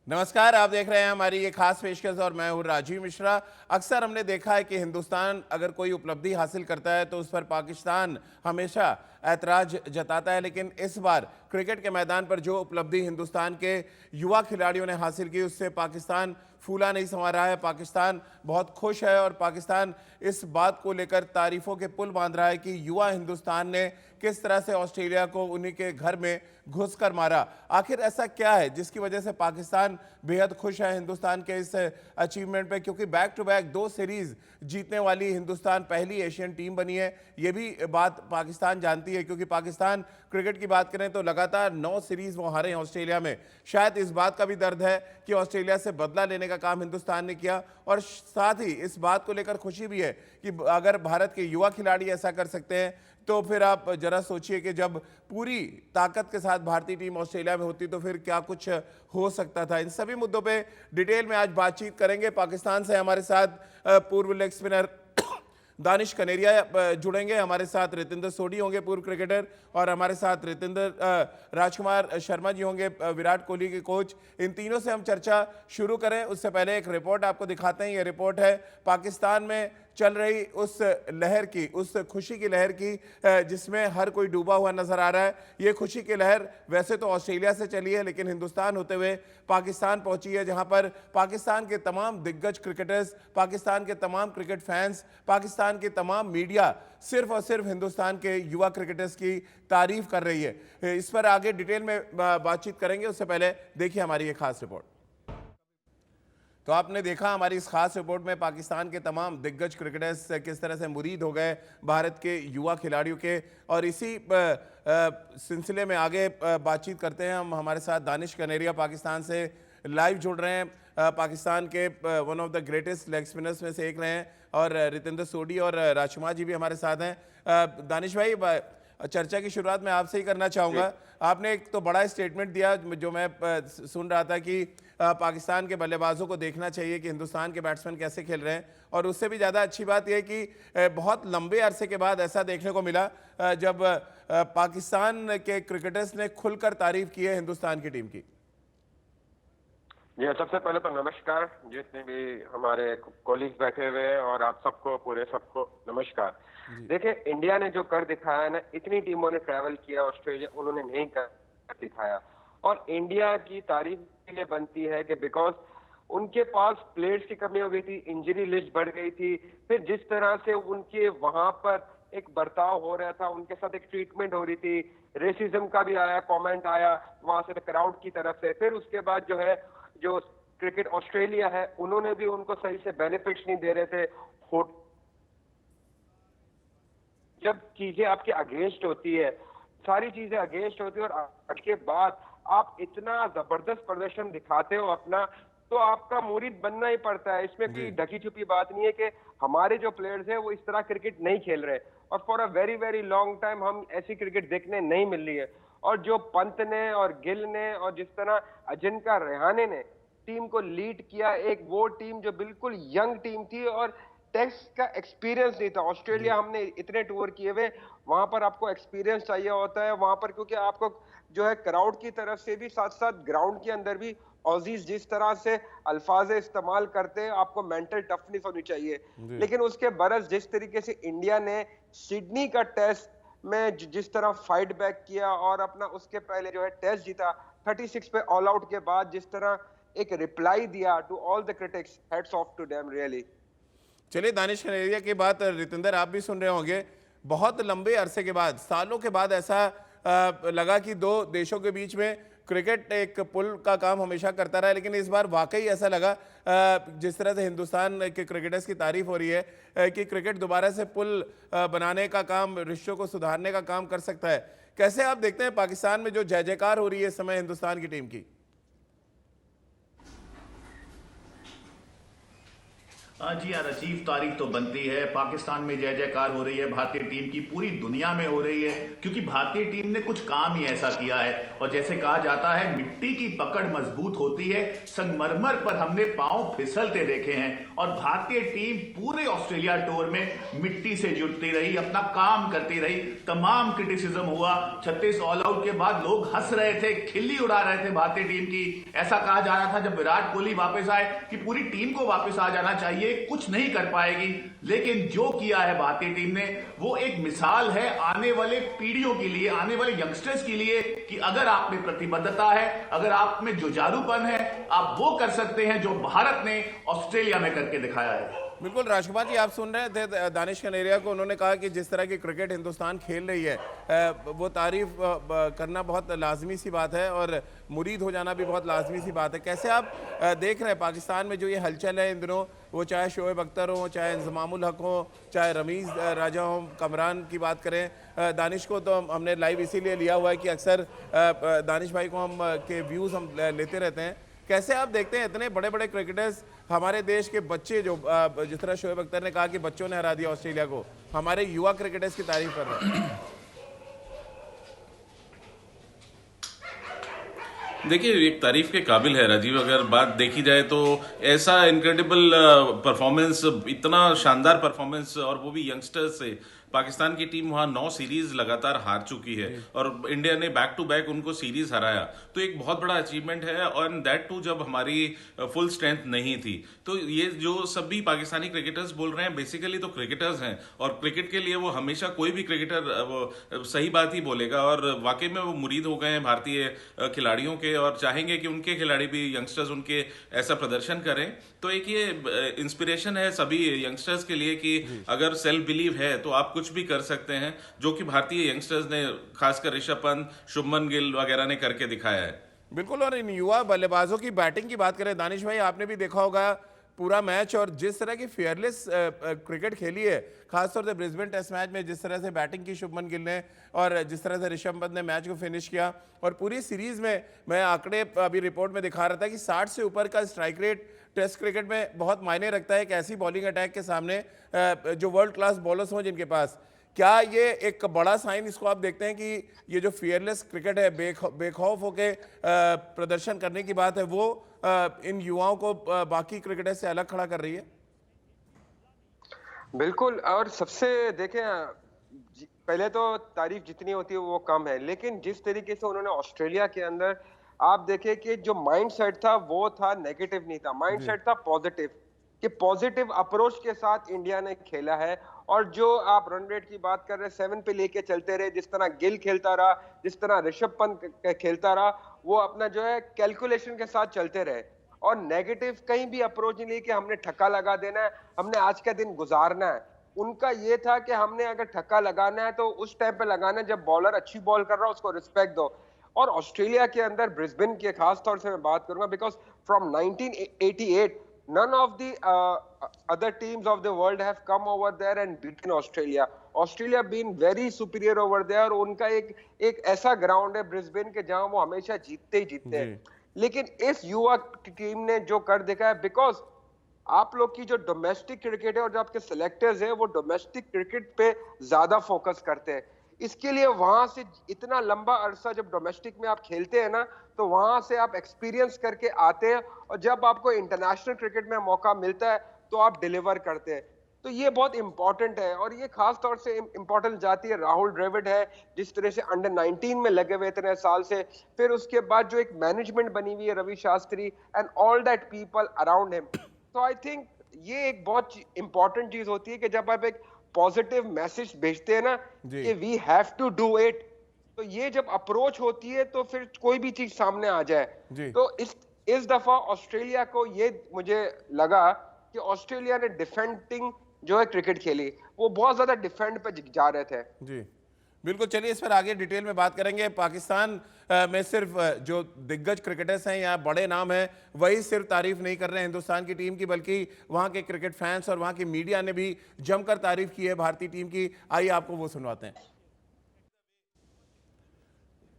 नमस्कार, आप देख रहे हैं हमारी ये खास पेशकश और मैं हूं राजीव मिश्रा। अक्सर हमने देखा है कि हिंदुस्तान अगर कोई उपलब्धि हासिल करता है तो उस पर पाकिस्तान हमेशा ऐतराज जताता है, लेकिन इस बार क्रिकेट के मैदान पर जो उपलब्धि हिंदुस्तान के युवा खिलाड़ियों ने हासिल की उससे पाकिस्तान फूला नहीं समा रहा है। पाकिस्तान बहुत खुश है और पाकिस्तान इस बात को लेकर तारीफों के पुल बांध रहा है कि युवा हिंदुस्तान ने किस तरह से ऑस्ट्रेलिया को उन्हीं के घर में घुसकर मारा। आखिर ऐसा क्या है जिसकी वजह से पाकिस्तान बेहद खुश है हिंदुस्तान के इस अचीवमेंट पे? क्योंकि बैक टू बैक 2 सीरीज जीतने वाली हिंदुस्तान पहली एशियन टीम बनी है। ये भी बात पाकिस्तान जानती है, क्योंकि पाकिस्तान क्रिकेट की बात करें तो लगातार 9 सीरीज वो हारे हैं ऑस्ट्रेलिया में। शायद इस बात का भी दर्द है कि ऑस्ट्रेलिया से बदला लेने का काम हिंदुस्तान ने किया, और साथ ही इस बात को लेकर खुशी भी है कि अगर भारत के युवा खिलाड़ी ऐसा कर सकते हैं तो फिर आप जरा सोचिए कि जब पूरी ताकत के साथ भारतीय टीम ऑस्ट्रेलिया में होती तो फिर क्या कुछ हो सकता था। इन सभी मुद्दों पे डिटेल में आज बातचीत करेंगे। पाकिस्तान से हमारे साथ पूर्व लेग स्पिनर दानिश कनेरिया जुड़ेंगे, हमारे साथ रितेंद्र सोढी होंगे पूर्व क्रिकेटर, और हमारे साथ राजकुमार शर्मा जी होंगे विराट कोहली के कोच। इन तीनों से हम चर्चा शुरू करें उससे पहले एक रिपोर्ट आपको दिखाते हैं। ये रिपोर्ट है पाकिस्तान में चल रही उस लहर की, उस खुशी की लहर की जिसमें हर कोई डूबा हुआ नजर आ रहा है। ये खुशी की लहर वैसे तो ऑस्ट्रेलिया से चली है, लेकिन हिंदुस्तान होते हुए पाकिस्तान पहुंची है, जहां पर पाकिस्तान के तमाम दिग्गज क्रिकेटर्स, पाकिस्तान के तमाम क्रिकेट फैंस, पाकिस्तान की तमाम मीडिया सिर्फ और सिर्फ हिंदुस्तान के युवा क्रिकेटर्स की तारीफ कर रही है। इस पर आगे डिटेल में बातचीत करेंगे, उससे पहले देखिए हमारी ये खास रिपोर्ट। तो आपने देखा हमारी इस खास रिपोर्ट में पाकिस्तान के तमाम दिग्गज क्रिकेटर्स किस तरह से मुरीद हो गए भारत के युवा खिलाड़ियों के, और इसी सिलसिले में आगे बातचीत करते हैं। हम हमारे साथ दानिश कनेरिया पाकिस्तान से लाइव जुड़ रहे हैं, पाकिस्तान के one of the greatest leg spinners में से एक रहे हैं, और रितेंद्र सोढी और राजकुमार जी भी हमारे साथ हैं। दानिश भाई, चर्चा की शुरुआत मैं आपसे ही करना चाहूँगा। आपने एक तो बड़ा स्टेटमेंट दिया जो मैं सुन रहा था कि पाकिस्तान के बल्लेबाजों को देखना चाहिए कि हिंदुस्तान के बैट्समैन कैसे खेल रहे हैं, और उससे भी ज़्यादा अच्छी बात यह कि बहुत लंबे अरसे के बाद ऐसा देखने को मिला जब पाकिस्तान के क्रिकेटर्स ने खुलकर तारीफ की है हिंदुस्तान की टीम की। जी, सबसे पहले तो नमस्कार जितने भी हमारे कोलीग्स बैठे हुए हैं, और आप सबको पूरे सबको नमस्कार। देखिए, इंडिया ने जो कर दिखाया ना, इतनी टीमों ने ट्रैवल किया ऑस्ट्रेलिया, उन्होंने नहीं कर दिखाया। और इंडिया की तारीफ के लिए बनती है कि बिकॉज उनके पास प्लेयर्स की कमी हो गई थी, इंजरी लिस्ट बढ़ गई थी, फिर जिस तरह से उनके वहां पर एक बर्ताव हो रहा था, उनके साथ एक ट्रीटमेंट हो रही थी, रेसिज्म का भी आया, कमेंट आया वहां से क्राउड की तरफ से। फिर उसके बाद जो क्रिकेट ऑस्ट्रेलिया है, उन्होंने भी उनको सही से बेनिफिट्स नहीं दे रहे थे। जब चीजें आपके अगेंस्ट होती है, सारी चीजें अगेंस्ट होती है, और उसके बाद आप इतना जबरदस्त प्रदर्शन दिखाते हो अपना, तो आपका मुरीद बनना ही पड़ता है। इसमें कोई ढकी छुपी बात नहीं है कि हमारे जो प्लेयर्स हैं वो इस तरह क्रिकेट नहीं खेल रहे, और for a very very long time हम ऐसी क्रिकेट देखने नहीं मिल रही है। और जो पंत ने और गिल ने और जिस तरह अजिंक्य रहाणे ने टीम को लीड किया, एक वो टीम जो बिल्कुल यंग टीम थी और टेस्ट का एक्सपीरियंस नहीं था। ऑस्ट्रेलिया हमने इतने टूर किए हुए, वहां पर आपको एक्सपीरियंस चाहिए होता है वहां पर, क्योंकि आपको जो है क्राउड की तरफ से भी, साथ साथ ग्राउंड के अंदर भी ऑजीज जिस तरह से अल्फाज इस्तेमाल करते हैं, आपको मेंटल टफनेस होनी चाहिए। लेकिन उसके बरस जिस तरीके से इंडिया ने सिडनी का टेस्ट में जिस तरह फाइट बैक किया, और अपना उसके पहले जो है टेस्ट जीता 36 पे ऑल आउट के बाद, जिस तरह एक रिप्लाई दिया to all the critics, hats off to them really. चलिए, दानिश कनेरिया की बात रितेंद्र आप भी सुन रहे होंगे। बहुत लंबे अरसे के बाद, सालों के बाद ऐसा लगा कि दो देशों के बीच में क्रिकेट एक पुल का काम हमेशा करता रहा है, लेकिन इस बार वाकई ऐसा लगा जिस तरह से हिंदुस्तान के क्रिकेटर्स की तारीफ हो रही है कि क्रिकेट दोबारा से पुल बनाने का काम, रिश्तों को सुधारने का काम कर सकता है। कैसे आप देखते हैं पाकिस्तान में जो जय जयकार हो रही है इस समय हिंदुस्तान की टीम की? हाँ जी यार, अजीब तारीख तो बनती है। पाकिस्तान में जय जयकार हो रही है भारतीय टीम की, पूरी दुनिया में हो रही है, क्योंकि भारतीय टीम ने कुछ काम ही ऐसा किया है। और जैसे कहा जाता है, मिट्टी की पकड़ मजबूत होती है, संगमरमर पर हमने पांव फिसलते देखे हैं। और भारतीय टीम पूरे ऑस्ट्रेलिया टूर में मिट्टी से जुड़ती रही, अपना काम करती रही। तमाम क्रिटिसिज्म हुआ, 36 ऑल आउट के बाद लोग हंस रहे थे, खिल्ली उड़ा रहे थे भारतीय टीम की। ऐसा कहा जा रहा था जब विराट कोहली वापस आए कि पूरी टीम को वापस आ जाना चाहिए, कुछ नहीं कर पाएगी। लेकिन जो किया है भारतीय टीम ने, वो एक मिसाल है आने वाले पीढ़ियों के लिए, आने वाले यंगस्टर्स के लिए, कि अगर आप में प्रतिबद्धता है, अगर आप में जुझारूपन है, आप वो कर सकते हैं जो भारत ने ऑस्ट्रेलिया में करके दिखाया है। बिल्कुल राजकुमार जी, आप सुन रहे थे दानिश कनेरिया को। उन्होंने कहा कि जिस तरह की क्रिकेट हिंदुस्तान खेल रही है, वो तारीफ करना बहुत लाजमी सी बात है और मुरीद हो जाना भी बहुत लाजमी सी बात है। कैसे आप देख रहे हैं पाकिस्तान में जो ये हलचल है इन दिनों, वो चाहे शोएब अख्तर हो, चाहे इंजमामुल हक हो, चाहे रमीज राजा हो, कमरान की बात करें। दानिश को तो हमने लाइव इसीलिए लिया हुआ है कि अक्सर दानिश भाई को हम के व्यूज़ हम लेते रहते हैं। कैसे आप देखते हैं इतने बड़े बड़े क्रिकेटर्स, हमारे देश के बच्चे, जो जिस तरह शोएब अख्तर ने कहा कि बच्चों ने हरा दिया ऑस्ट्रेलिया को, हमारे युवा क्रिकेटर्स की तारीफ कर रहे हैं? देखिए, एक तारीफ के काबिल है राजीव। अगर बात देखी जाए तो ऐसा इनक्रेडिबल परफॉर्मेंस, इतना शानदार परफॉर्मेंस, और वो भी यंगस्टर्स से। पाकिस्तान की टीम वहां 9 सीरीज लगातार हार चुकी है और इंडिया ने बैक टू बैक उनको सीरीज हराया, तो एक बहुत बड़ा अचीवमेंट है। और दैट टू जब हमारी फुल स्ट्रेंथ नहीं थी। तो ये जो सभी पाकिस्तानी क्रिकेटर्स बोल रहे हैं, बेसिकली तो क्रिकेटर्स हैं, और क्रिकेट के लिए वो हमेशा कोई भी क्रिकेटर वो सही बात ही बोलेगा। और वाकई में वो मुरीद हो गए हैं भारतीय खिलाड़ियों के, और चाहेंगे कि उनके खिलाड़ी भी, यंगस्टर्स उनके ऐसा प्रदर्शन करें। तो एक ये इंस्पिरेशन है सभी यंगस्टर्स के लिए कि अगर सेल्फ बिलीव है तो आप कुछ भी कर सकते हैं, जो कि भारतीय यंगस्टर्स ने, खासकर ऋषभ पंत, शुभमन गिल वगैरह ने करके दिखाया है। बिल्कुल। और इन युवा बल्लेबाजों की बैटिंग की बात करें, दानिश भाई आपने भी देखा होगा पूरा मैच, और जिस तरह की फेयरलेस क्रिकेट खेली है, खासतौर से ब्रिस्बेन टेस्ट मैच में जिस तरह से बैटिंग की शुभमन गिल ने, और जिस तरह से ऋषभ पंत ने मैच को फिनिश किया। और पूरी सीरीज में मैं आंकड़े अभी रिपोर्ट में दिखा रहा था कि 60 से ऊपर का स्ट्राइक रेट टेस्ट क्रिकेट में बहुत मायने रखता है, एक ऐसी बॉलिंग अटैक के सामने जो वर्ल्ड क्लास बॉलर्स हों जिनके पास। क्या ये एक बड़ा साइन इसको आप देखते हैं कि ये जो फियरलेस क्रिकेट है, बेखौफ होके प्रदर्शन करने की बात है, वो इन युवाओं को बाकी क्रिकेटर से अलग खड़ा कर रही है? बिल्कुल। और सबसे देखें, पहले तो तारीफ जितनी होती है वो कम है, लेकिन जिस तरीके से उन्होंने ऑस्ट्रेलिया के अंदर, आप देखें कि जो माइंडसेट था वो था नेगेटिव नहीं था, माइंडसेट था पॉजिटिव, कि पॉजिटिव अप्रोच के साथ इंडिया ने खेला है। और जो आप रन रेट की बात कर रहे हैं, 7 पे लेके चलते रहे, जिस तरह गिल खेलता रहा, जिस तरह ऋषभ पंत खेलता रहा, वो अपना जो है कैलकुलेशन के साथ चलते रहे, और नेगेटिव कहीं भी अप्रोच नहीं ली कि हमने ठक्का लगा देना है, हमने आज का दिन गुजारना है। उनका ये था कि हमने अगर ठक्का लगाना है तो उस टाइम पे लगाना है जब बॉलर अच्छी बॉल कर रहा है, उसको रिस्पेक्ट दो। और ऑस्ट्रेलिया के अंदर ब्रिस्बेन के खास तौर से मैं बात करूंगा, because from 1988 none of the other teams of the world have come over there and beaten Australia been very superior over there। उनका एक ऐसा ग्राउंड है ब्रिस्बेन के जहां वो हमेशा जीतते ही जीतते हैं। लेकिन इस युवा टीम ने जो कर दिखाया, बिकॉज आप लोग की जो डोमेस्टिक क्रिकेट है और जो आपके सिलेक्टर्स हैं, वो डोमेस्टिक क्रिकेट पे ज्यादा फोकस करते हैं। इसके लिए वहां से इतना लंबा अरसा जब डोमेस्टिक में आप खेलते हैं ना, तो वहां से आप एक्सपीरियंस करके आते हैं, और जब आपको इंटरनेशनल क्रिकेट में मौका मिलता है तो आप डिलीवर करते हैं। तो ये बहुत इंपॉर्टेंट है, और ये खास तौर से इंपॉर्टेंट जाती है राहुल द्रविड़ है, जिस तरह से अंडर 19 में लगे हुए इतने साल से, फिर उसके बाद जो एक मैनेजमेंट बनी हुई है, Ravi Shastri and all that people around him. तो आई थिंक ये एक बहुत इंपॉर्टेंट चीज होती है कि जब आप एक पॉजिटिव मैसेज भेजते हैं ना कि we have to do it, तो ये जब अप्रोच होती है तो फिर कोई भी चीज सामने आ जाए। तो इस दफा ऑस्ट्रेलिया को ये मुझे लगा कि ऑस्ट्रेलिया ने डिफेंडिंग जो है क्रिकेट खेली, वो बहुत ज्यादा डिफेंड पे जा रहे थे। जी बिल्कुल। चलिए इस पर आगे डिटेल में बात करेंगे। पाकिस्तान में सिर्फ जो दिग्गज क्रिकेटर्स हैं या बड़े नाम हैं, वही सिर्फ तारीफ नहीं कर रहे हैं हिंदुस्तान की टीम की, बल्कि वहां के क्रिकेट फैंस और वहां की मीडिया ने भी जमकर तारीफ की है भारतीय टीम की। आइए आपको वो सुनवाते हैं।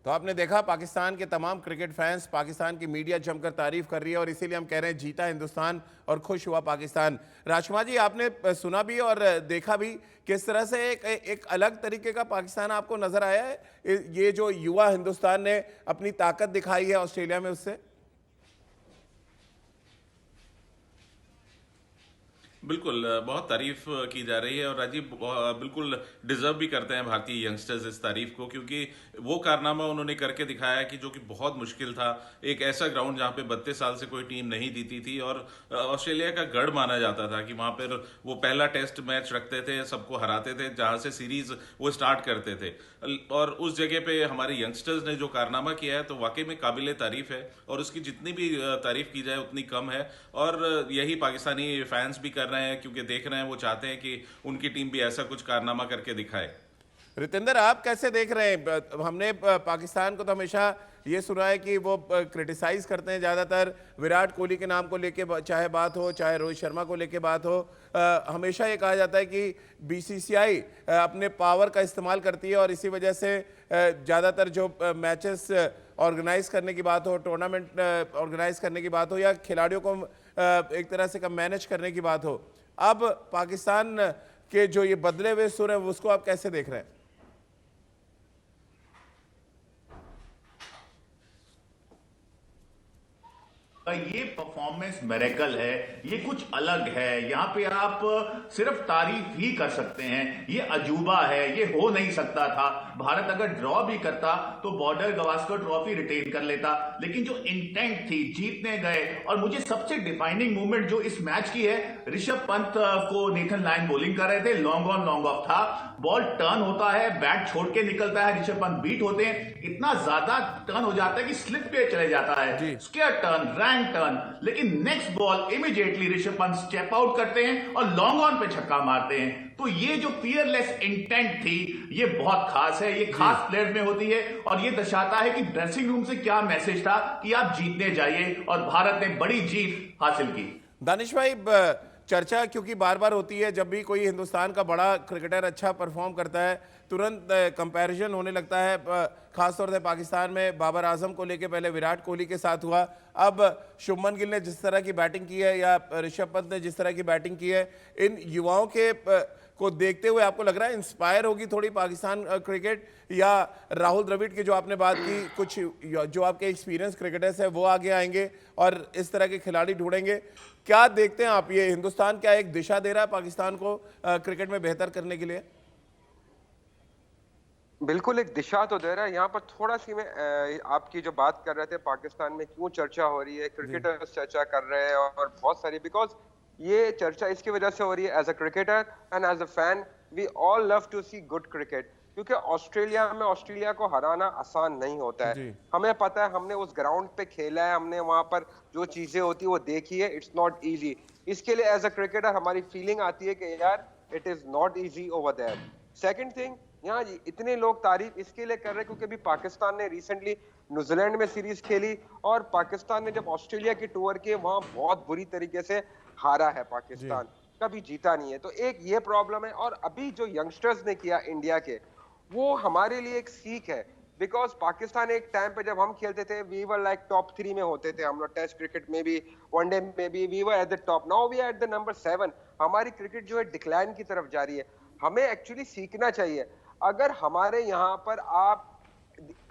तो आपने देखा पाकिस्तान के तमाम क्रिकेट फैंस, पाकिस्तान की मीडिया जमकर तारीफ कर रही है और इसीलिए हम कह रहे हैं जीता हिंदुस्तान और खुश हुआ पाकिस्तान। राजकुमार जी, आपने सुना भी और देखा भी किस तरह से एक अलग तरीके का पाकिस्तान आपको नजर आया है, ये जो युवा हिंदुस्तान ने अपनी ताकत दिखाई है ऑस्ट्रेलिया में उससे? बिल्कुल, बहुत तारीफ की जा रही है और राजीव बिल्कुल डिजर्व भी करते हैं भारतीय यंगस्टर्स इस तारीफ को, क्योंकि वो कारनामा उन्होंने करके दिखाया कि जो कि बहुत मुश्किल था। एक ऐसा ग्राउंड जहां पे 32 साल से कोई टीम नहीं जीती थी और ऑस्ट्रेलिया का गढ़ माना जाता था कि वहां पर वो पहला टेस्ट मैच रखते थे, सबको हराते थे, जहां से सीरीज वो स्टार्ट करते थे। और उस जगह पे हमारे यंगस्टर्स ने जो कारनामा किया है तो वाकई में काबिले तारीफ है और उसकी जितनी भी तारीफ की जाए उतनी कम है। और यही पाकिस्तानी फैंस भी कर रहे हैं, क्योंकि देख रहे हैं, वो चाहते हैं कि उनकी टीम भी ऐसा कुछ कारनामा करके दिखाए। रितेंद्र, आप कैसे देख रहे हैं? हमने पाकिस्तान को तो हमेशा ये सुना है कि वो क्रिटिसाइज करते हैं ज़्यादातर विराट कोहली के नाम को लेके, चाहे बात हो, चाहे रोहित शर्मा को लेके बात हो। हमेशा ये कहा जाता है कि बीसीसीआई अपने पावर का इस्तेमाल करती है और इसी वजह से ज़्यादातर जो मैचेस ऑर्गेनाइज करने की बात हो, टूर्नामेंट ऑर्गेनाइज करने की बात हो या खिलाड़ियों को एक तरह से मैनेज करने की बात हो, अब पाकिस्तान के जो ये बदले हुए सुर है उसको आप कैसे देख रहे हैं? ये परफॉर्मेंस मेरेकल है, ये कुछ अलग है। यहाँ पे आप सिर्फ तारीफ ही कर सकते हैं। ये अजूबा है, ये हो नहीं सकता था। भारत अगर ड्रॉ भी करता तो बॉर्डर गवास्कर ट्रॉफी रिटेन कर लेता, लेकिन जो इंटेंट थी, जीतने गए। और मुझे सबसे डिफाइनिंग मूवमेंट जो इस मैच की है, ऋषभ पंत को नेथन लायन बॉलिंग कर रहे थे, लॉन्ग ऑन लॉन्ग ऑफ था, बॉल टर्न होता है, बैट छोड़ के निकलता है, ऋषभ पंत बीट होते हैं, इतना ज्यादा टर्न हो जाता है कि स्लिप पे चले जाता है, स्क्वायर टर्न, रैंक टर्न, लेकिन next ball immediately Rishabh Pant step out करते हैं और लॉन्ग ऑन पे छक्का मारते हैं। तो ये जो फियरलेस इंटेंट थी, ये बहुत खास है, ये खास प्लेयर में होती है और ये दर्शाता है कि ड्रेसिंग रूम से क्या मैसेज था कि आप जीतने जाइए, और भारत ने बड़ी जीत हासिल की। दानिश भाई, चर्चा क्योंकि बार बार होती है जब भी कोई हिंदुस्तान का बड़ा क्रिकेटर अच्छा परफॉर्म करता है, तुरंत कंपैरिजन होने लगता है, खासतौर से पाकिस्तान में बाबर आजम को लेके पहले विराट कोहली के साथ हुआ, अब शुभमन गिल ने जिस तरह की बैटिंग की है या ऋषभ पंत ने जिस तरह की बैटिंग की है, इन युवाओं के को देखते हुए आपको लग रहा है इंस्पायर होगी थोड़ी पाकिस्तान क्रिकेट, या राहुल द्रविड़ की जो आपने बात की, कुछ जो आपके एक्सपीरियंस क्रिकेटर्स है वो आगे आएंगे और इस तरह के खिलाड़ी ढूंढेंगे? क्या देखते हैं आप, ये हिंदुस्तान क्या एक दिशा दे रहा है पाकिस्तान को क्रिकेट में बेहतर करने के लिए? बिल्कुल एक दिशा तो दे रहा है। यहाँ पर थोड़ा सी मैं आपकी जो बात कर रहे थे पाकिस्तान में क्यों चर्चा हो रही है, क्रिकेटर्स चर्चा कर रहे हैं और बहुत सारी, बिकॉज ये चर्चा इसकी वजह से हो रही है as a cricketer and as a fan we all love to see good cricket, क्योंकि ऑस्ट्रेलिया को हराना आसान नहीं होता है। हमें पता है, हमने उस ग्राउंड पे खेला है, हमने वहां पर जो चीजें होती है वो देखी है, इट्स नॉट इजी। इसके लिए एज अ क्रिकेटर हमारी फीलिंग आती है कि यार it is not easy over there. Second thing, यहाँ इतने लोग तारीफ इसके लिए कर रहे हैं क्योंकि अभी पाकिस्तान ने रिसेंटली न्यूजीलैंड में सीरीज खेली और पाकिस्तान ने जब ऑस्ट्रेलिया की टूर किए वहां बहुत बुरी तरीके से हारा है पाकिस्तान, कभी जीता नहीं है। तो एक ये प्रॉब्लम है। और अभी जो यंगस्टर्स ने किया इंडिया के, वो हमारे लिए एक सीख है, बिकॉज पाकिस्तान एक टाइम पे जब हम खेलते थे वी वर लाइक टॉप 3 में होते थे हम लोग, टेस्ट क्रिकेट में भी, वनडे में भी we were at the top. Now we are at the number 7। हमारी क्रिकेट जो है डिक्लाइन की तरफ जा रही है। हमें एक्चुअली सीखना चाहिए। अगर हमारे यहाँ पर आप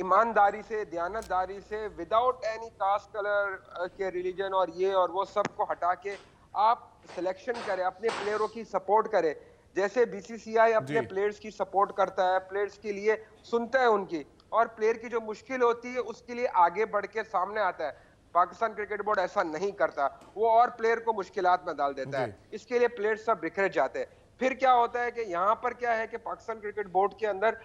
ईमानदारी से, दयानतदारी से, विदाउट एनी कास्ट कलर के रिलीजन और ये और वो सब को हटा के आप सिलेक्शन करें, अपने प्लेयरों की सपोर्ट करें, जैसे बीसीसीआई अपने प्लेयर्स की सपोर्ट करता है, प्लेयर्स के लिए सुनता है उनकी, और प्लेयर की जो मुश्किल होती है उसके लिए आगे बढ़ के सामने आता है। पाकिस्तान क्रिकेट बोर्ड ऐसा नहीं करता, वो और प्लेयर को मुश्किलात में डाल देता है। इसके लिए प्लेयर सब बिखरे जाते हैं। फिर क्या होता है कि यहाँ पर क्या है कि पाकिस्तान क्रिकेट बोर्ड के अंदर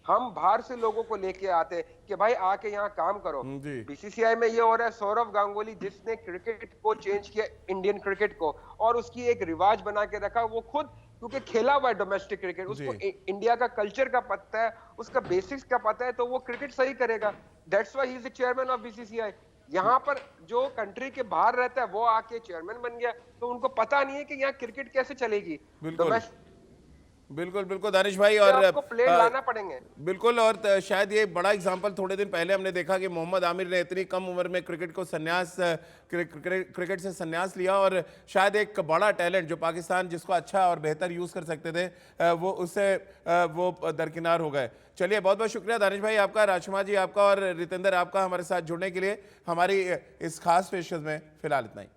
हम बाहर से लोगों को लेके आते कि भाई आके यहाँ काम करो। बीसीसीआई में ये हो रहा है, सौरव गांगुली जिसने क्रिकेट को चेंज किया, इंडियन क्रिकेट को, और उसकी एक रिवाज बना के रखा, वो खुद क्योंकि खेला हुआ है डोमेस्टिक क्रिकेट, उसको इंडिया का कल्चर का पता है, उसका बेसिक्स का पता है, तो वो क्रिकेट सही करेगा। That's why he is the chairman of BCCI. यहाँ पर जो कंट्री के बाहर रहता है वो आके चेयरमैन बन गया, तो उनको पता नहीं है कि यहाँ क्रिकेट कैसे चलेगी। बिल्कुल बिल्कुल दानिश भाई। और आपको प्लेयर लाना पड़ेंगे। बिल्कुल। और शायद ये बड़ा एग्जांपल, थोड़े दिन पहले हमने देखा कि मोहम्मद आमिर ने इतनी कम उम्र में क्रिकेट से संन्यास लिया, और शायद एक बड़ा टैलेंट जो पाकिस्तान जिसको अच्छा और बेहतर यूज़ कर सकते थे, वो उससे वो दरकिनार हो गए। चलिए, बहुत बहुत शुक्रिया दानिश भाई आपका, राजकुमार जी आपका और रितेंद्र आपका हमारे साथ जुड़ने के लिए हमारी इस खास पेशकश में। फिलहाल इतना ही।